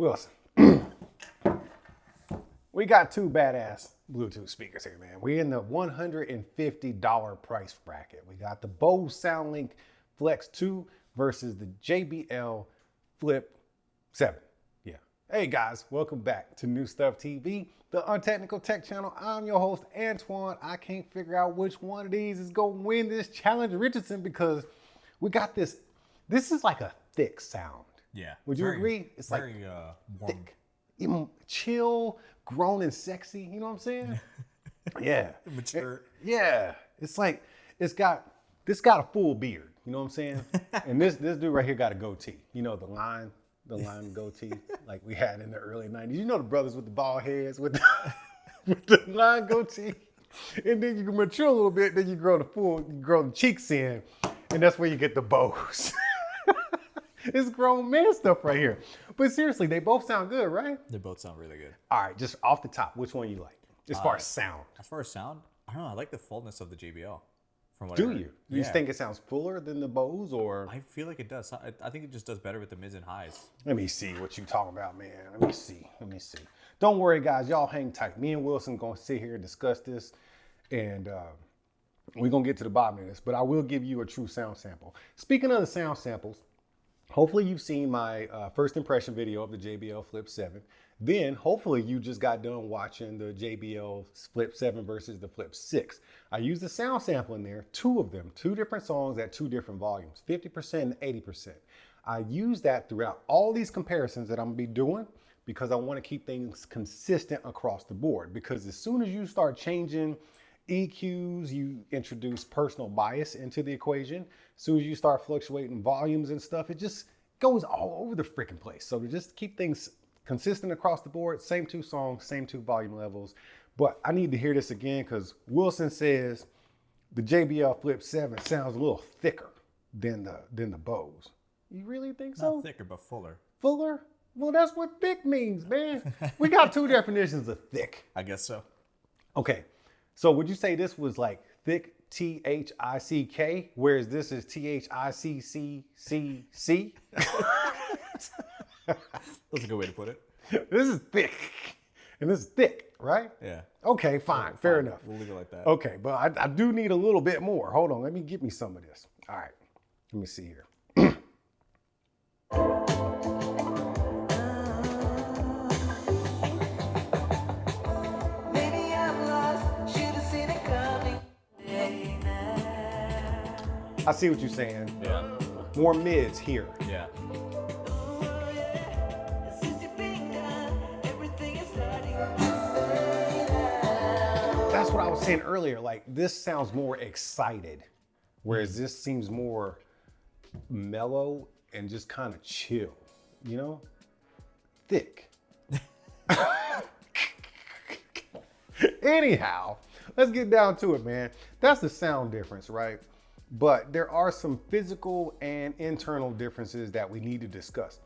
Wilson, we got two badass Bluetooth speakers here, man. We're in the $150 price bracket. We got the Bose Soundlink Flex 2 versus the JBL Flip 7. Yeah. Hey guys, welcome back to New Stuff TV, the Untechnical Tech channel. I'm your host, Antoine. I can't figure out which one of these is going to win this challenge, Richardson, because we got this. This is like a thick sound. Yeah. Would you agree? It's very, like warm. thick, even chill, grown and sexy. You know what I'm saying? Yeah. Mature. Yeah. It's like this got a full beard. You know what I'm saying? And this dude right here got a goatee. You know, the line goatee like we had in the early 90s. You know, the brothers with the bald heads with the line goatee. And then you can mature a little bit, then you grow the cheeks in, and that's where you get the bows. It's grown man stuff right here. But seriously, they both sound good, right? They both sound really good. All right, just off the top, which one you like? As far as sound. As far as sound, I don't know. I like the fullness of the JBL. From what Do I heard. you? You think it sounds fuller than the Bose, or? I feel like it does. I think it just does better with the mids and highs. Let me see what you talking about, man. Let me see. Don't worry, guys. Y'all hang tight. Me and Wilson going to sit here and discuss this, and we're going to get to the bottom of this, but I will give you a true sound sample. Speaking of the sound samples, hopefully you've seen my first impression video of the JBL Flip 7. Then hopefully you just got done watching the JBL Flip 7 versus the Flip 6. I used the sound sample in there, two of them, two different songs at two different volumes, 50% and 80%. I use that throughout all these comparisons that I'm gonna be doing because I want to keep things consistent across the board. Because as soon as you start changing EQs, you introduce personal bias into the equation. As soon as you start fluctuating volumes and stuff, it just goes all over the freaking place. So to just keep things consistent across the board, same two songs, same two volume levels. But I need to hear this again because Wilson says the JBL Flip 7 sounds a little thicker than the Bose. You really think so? Not thicker, but fuller. Fuller? Well, that's what thick means, man. We got two definitions of thick. I guess so. Okay. So would you say this was like thick, T-H-I-C-K, whereas this is T-H-I-C-C-C-C? That's a good way to put it. This is thick, and this is thick, right? Yeah. Okay, fine, fair enough. We'll leave it like that. Okay, but I do need a little bit more. Hold on, let me get me some of this. All right, let me see here. I see what you're saying. Yeah. More mids here. Yeah. That's what I was saying earlier. Like, this sounds more excited, whereas this seems more mellow and just kind of chill, you know? Thick. Anyhow, let's get down to it, man. That's the sound difference, right? But there are some physical and internal differences that we need to discuss.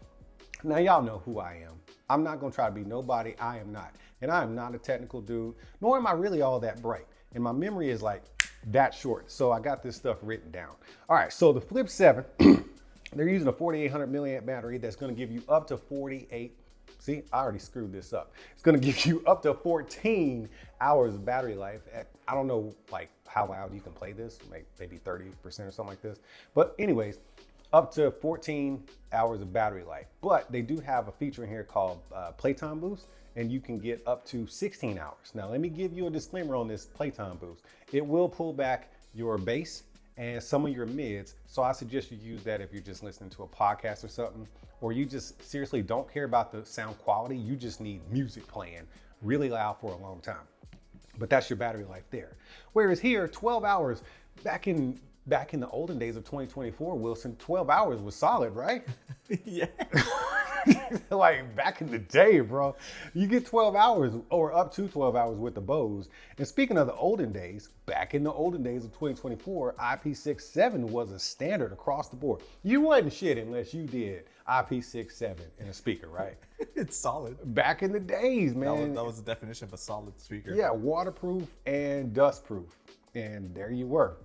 Now, y'all know who I am. I'm not gonna try to be nobody. I am not. And I am not a technical dude, nor am I really all that bright. And my memory is like that short. So I got this stuff written down. All right, so the Flip 7, they're using a 4,800 milliamp battery that's gonna give you up to 48. See, I already screwed this up. It's gonna give you up to 14 hours of battery life. I don't know like how loud you can play this, maybe 30% or something like this. But anyways, up to 14 hours of battery life. But they do have a feature in here called Playtime Boost, and you can get up to 16 hours. Now, let me give you a disclaimer on this Playtime Boost. It will pull back your bass and some of your mids. So I suggest you use that if you're just listening to a podcast or something, or you just seriously don't care about the sound quality. You just need music playing really loud for a long time. But that's your battery life there. Whereas here, 12 hours, back in the olden days of 2024, Wilson, 12 hours was solid, right? Yeah. Like back in the day, bro. You get 12 hours or up to 12 hours with the Bose. And speaking of the olden days, back in the olden days of 2024, IP67 was a standard across the board. You wasn't shit unless you did IP67 in a speaker, right? It's solid. Back in the days, man. That was the definition of a solid speaker. Yeah, waterproof and dustproof. And there you were.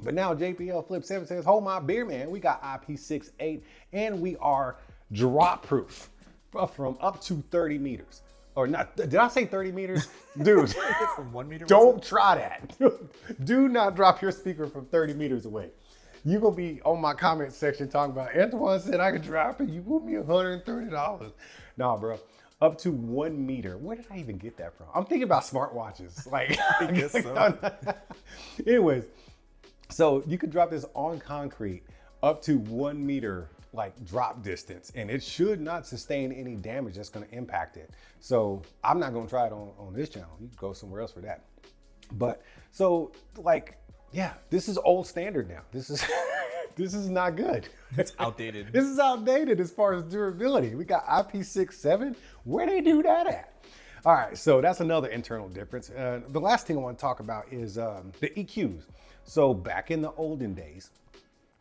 But now JBL Flip 7 says, hold my beer, man. We got IP68 and we are drop proof. from up to 30 meters. Or not, did I say 30 meters? Dude, From 1 meter? don't try that. Do not drop your speaker from 30 meters away. You're going to be on my comment section talking about, Antoine said I could drop it. You owe me $130. Nah, bro. Up to 1 meter. Where did I even get that from? I'm thinking about smartwatches. Like, I guess so. Anyways, so you could drop this on concrete up to 1 meter, like drop distance, and it should not sustain any damage that's going to impact it. So I'm not going to try it on this channel. You can go somewhere else for that. But so like, yeah, this is old standard now. This is this is not good. It's outdated. This is outdated as far as durability. We got IP67. Where they do that at? All right, so that's another internal difference. The last thing I want to talk about is the EQs. So back in the olden days,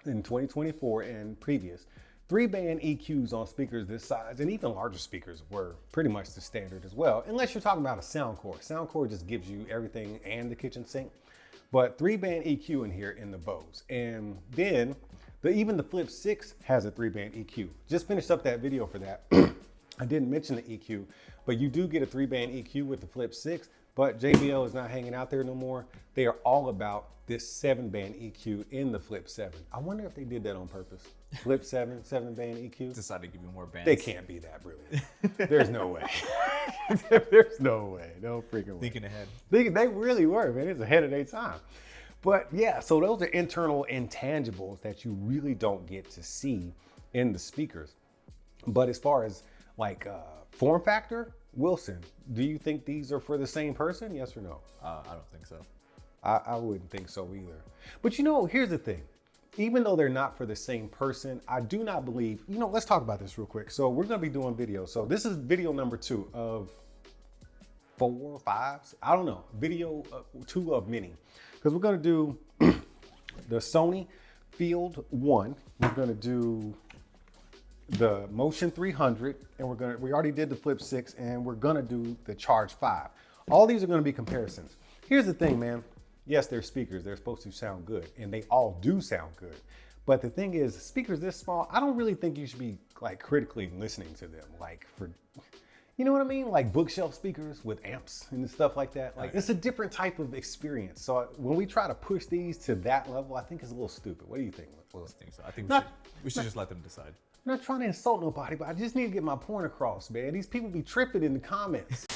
in 2024 and previous, 3-band EQs on speakers this size and even larger speakers were pretty much the standard as well, unless you're talking about a Soundcore. Soundcore just gives you everything and the kitchen sink. But 3-band EQ in here in the Bose. And then even the Flip 6 has a 3-band EQ. Just finished up that video for that. I didn't mention the EQ, but you do get a 3-band EQ with the Flip 6, but JBL is not hanging out there no more. They are all about this 7-band EQ in the Flip 7. I wonder if they did that on purpose. Flip 7-band EQ. Decided to give you more bands. They can't be that brilliant. There's no way. There's no way. No freaking way. Thinking ahead. They really were, man. It's ahead of their time. But yeah, so those are internal intangibles that you really don't get to see in the speakers. But as far as like form factor, Wilson, do you think these are for the same person? Yes or no? I don't think so. I wouldn't think so either. But you know, here's the thing. Even though they're not for the same person, I do not believe, you know, let's talk about this real quick. So we're going to be doing videos. So this is video number 2 of 4 or 5. I don't know. Video 2 of many. Because we're going to do the Sony Field 1. We're going to do the Motion 300. And we already did the Flip 6. And we're going to do the Charge 5. All these are going to be comparisons. Here's the thing, man. Yes, they're speakers. They're supposed to sound good, and they all do sound good. But the thing is, speakers this small, I don't really think you should be like critically listening to them. Like for, you know what I mean? Like bookshelf speakers with amps and stuff like that. Like it's a different type of experience. So when we try to push these to that level, I think it's a little stupid. What do you think? I think so. I think we should just let them decide. I'm not trying to insult nobody, but I just need to get my point across, man. These people be tripping in the comments.